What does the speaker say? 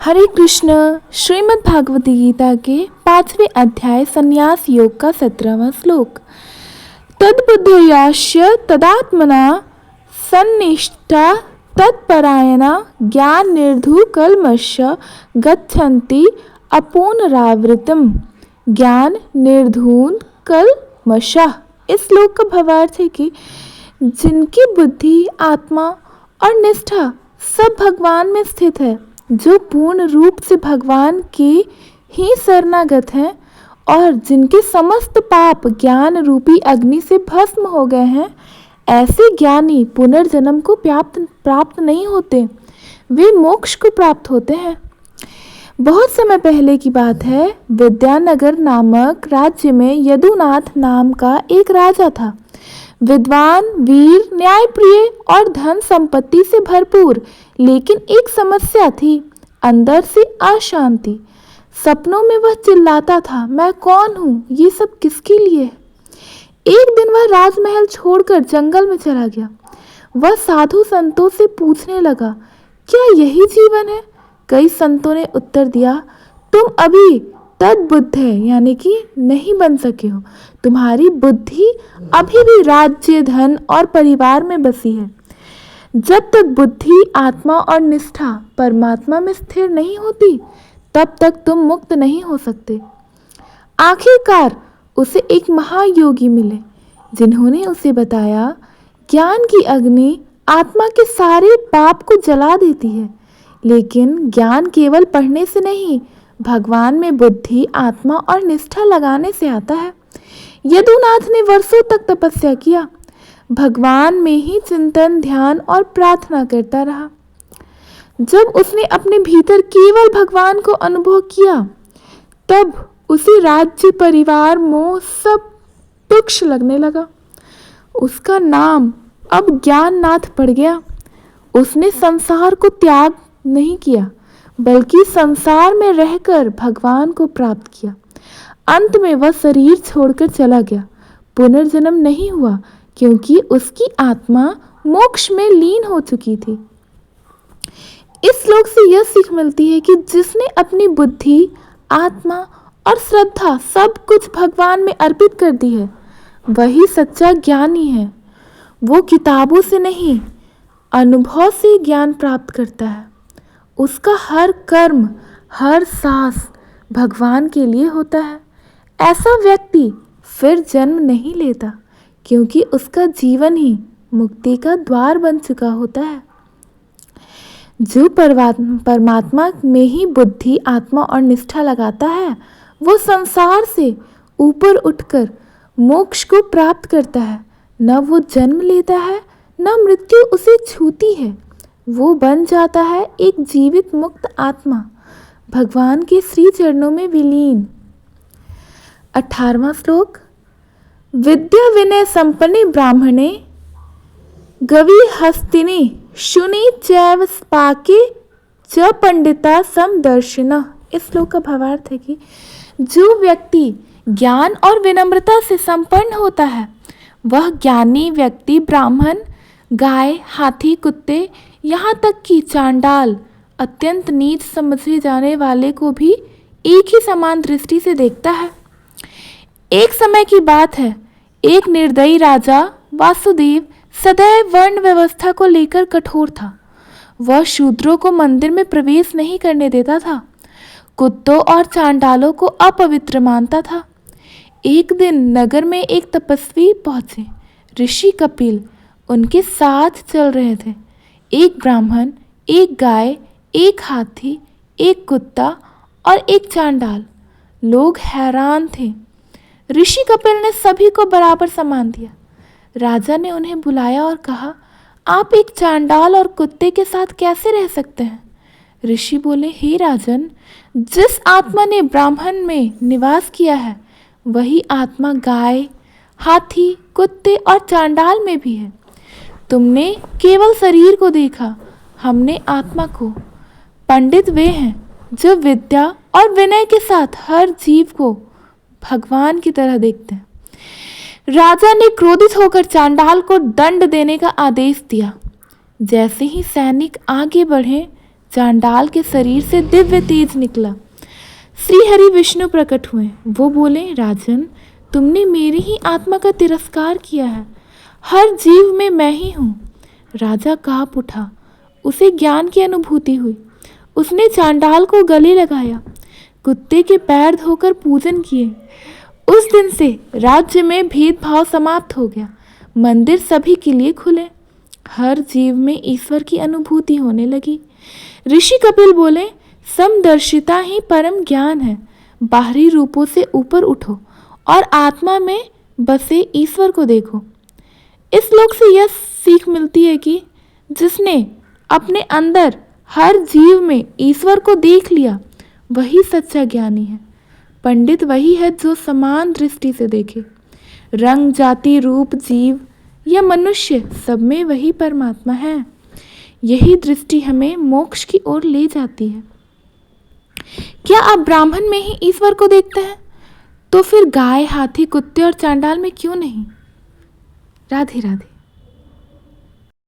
हरे कृष्ण। श्रीमद् भागवत गीता के 5वें अध्याय संन्यास योग का 17वां श्लोक। तद्बुद्धयाश्च तदात्मना सन्निष्ठा तत्परायणा ज्ञान निर्धु कल्मष गच्छन्ति अपुनरावृतम्। ज्ञान निर्धून कल्मषः। इस श्लोक का भावार्थ है कि जिनकी बुद्धि, आत्मा और निष्ठा सब भगवान में स्थित है, जो पूर्ण रूप से भगवान के ही शरणागत हैं और जिनके समस्त पाप ज्ञान रूपी अग्नि से भस्म हो गए हैं, ऐसे ज्ञानी पुनर्जन्म को प्राप्त नहीं होते, वे मोक्ष को प्राप्त होते हैं। बहुत समय पहले की बात है। विद्यानगर नामक राज्य में यदुनाथ नाम का एक राजा था। विद्वान, वीर, न्यायप्रिय और धन संपत्ति से भरपूर, लेकिन एक समस्या थी, अंदर से अशांति। सपनों में वह चिल्लाता था, मैं कौन हूँ, ये सब किसके लिए है। एक दिन वह राजमहल छोड़कर जंगल में चला गया। वह साधु संतों से पूछने लगा, क्या यही जीवन है। कई संतों ने उत्तर दिया, तुम अभी तद्बुद्ध है, यानी कि नहीं बन सके हो। तुम्हारी बुद्धि अभी भी राज्य, धन और परिवार में बसी है। जब तक बुद्धि, आत्मा और निष्ठा परमात्मा में स्थिर नहीं होती, तब तक तुम मुक्त नहीं हो सकते। आखिरकार उसे एक महायोगी मिले, जिन्होंने उसे बताया, ज्ञान की अग्नि आत्मा के सारे पाप को जला देती है, लेकिन ज्ञान केवल पढ़ने से नहीं, भगवान में बुद्धि, आत्मा और निष्ठा लगाने से आता है। यदुनाथ ने वर्षों तक तपस्या किया, भगवान में ही चिंतन, ध्यान और प्रार्थना करता रहा। जब उसने अपने भीतर केवल भगवान को अनुभव किया, तब उसे राज्य, परिवार, मोह सब तुच्छ लगने लगा। उसका नाम अब ज्ञाननाथ पड़ गया। उसने संसार को त्याग नहीं किया, बल्कि संसार में रहकर भगवान को प्राप्त किया। अंत में वह शरीर छोड़कर चला गया, पुनर्जन्म नहीं हुआ, क्योंकि उसकी आत्मा मोक्ष में लीन हो चुकी थी। इस श्लोक से यह सीख मिलती है कि जिसने अपनी बुद्धि, आत्मा और श्रद्धा सब कुछ भगवान में अर्पित कर दी है, वही सच्चा ज्ञानी है। वो किताबों से नहीं, अनुभव से ज्ञान प्राप्त करता है। उसका हर कर्म, हर सांस भगवान के लिए होता है। ऐसा व्यक्ति फिर जन्म नहीं लेता, क्योंकि उसका जीवन ही मुक्ति का द्वार बन चुका होता है। जो परमात्मा में ही बुद्धि, आत्मा और निष्ठा लगाता है, वो संसार से ऊपर उठकर मोक्ष को प्राप्त करता है। न वो जन्म लेता है, न मृत्यु उसे छूती है। वो बन जाता है एक जीवित मुक्त आत्मा, भगवान के श्री चरणों में विलीन। 18वां श्लोक। विद्या विनय संपन्ने ब्राह्मणे गविहस्तिनि शुनि चैव स्पाके च पंडिता समदर्शिनः। इस श्लोक का भावार्थ है कि जो व्यक्ति ज्ञान और विनम्रता से संपन्न होता है, वह ज्ञानी व्यक्ति ब्राह्मण, गाय, हाथी, कुत्ते, यहाँ तक कि चांडाल, अत्यंत नीच समझे जाने वाले को भी एक ही समान दृष्टि से देखता है। एक समय की बात है, एक निर्दयी राजा वासुदेव सदैव वर्ण व्यवस्था को लेकर कठोर था। वह शूद्रों को मंदिर में प्रवेश नहीं करने देता था, कुत्तों और चांडालों को अपवित्र मानता था। एक दिन नगर में एक तपस्वी पहुंचे। ऋषि कपिल उनके साथ चल रहे थे। एक ब्राह्मण, एक गाय, एक हाथी, एक कुत्ता और एक चांडाल। लोग हैरान थे। ऋषि कपिल ने सभी को बराबर सम्मान दिया। राजा ने उन्हें बुलाया और कहा, आप एक चांडाल और कुत्ते के साथ कैसे रह सकते हैं। ऋषि बोले, हे राजन, जिस आत्मा ने ब्राह्मण में निवास किया है, वही आत्मा गाय, हाथी, कुत्ते और चांडाल में भी है। तुमने केवल शरीर को देखा, हमने आत्मा को। पंडित वे हैं जो विद्या और विनय के साथ हर जीव को भगवान की तरह देखते हैं। राजा ने क्रोधित होकर चांडाल को दंड देने का आदेश दिया। जैसे ही सैनिक आगे बढ़े, चांडाल के शरीर से दिव्य तेज निकला। श्री हरि विष्णु प्रकट हुए। वो बोले, राजन, तुमने मेरी ही आत्मा का तिरस्कार किया है। हर जीव में मैं ही हूँ। राजा काँप उठा। उसे ज्ञान की अनुभूति हुई। उसने चांडाल को गले लगाया, कुत्ते के पैर धोकर पूजन किए। उस दिन से राज्य में भेदभाव समाप्त हो गया। मंदिर सभी के लिए खुले। हर जीव में ईश्वर की अनुभूति होने लगी। ऋषि कपिल बोले, समदर्शिता ही परम ज्ञान है। बाहरी रूपों से ऊपर उठो और आत्मा में बसे ईश्वर को देखो। इस श्लोक से यह सीख मिलती है कि जिसने अपने अंदर हर जीव में ईश्वर को देख लिया, वही सच्चा ज्ञानी है। पंडित वही है जो समान दृष्टि से देखे। रंग, जाति, रूप, जीव या मनुष्य, सब में वही परमात्मा है। यही दृष्टि हमें मोक्ष की ओर ले जाती है। क्या आप ब्राह्मण में ही ईश्वर को देखते हैं? तो फिर गाय, हाथी, कुत्ते और चांडाल में क्यों नहीं? राधे राधे।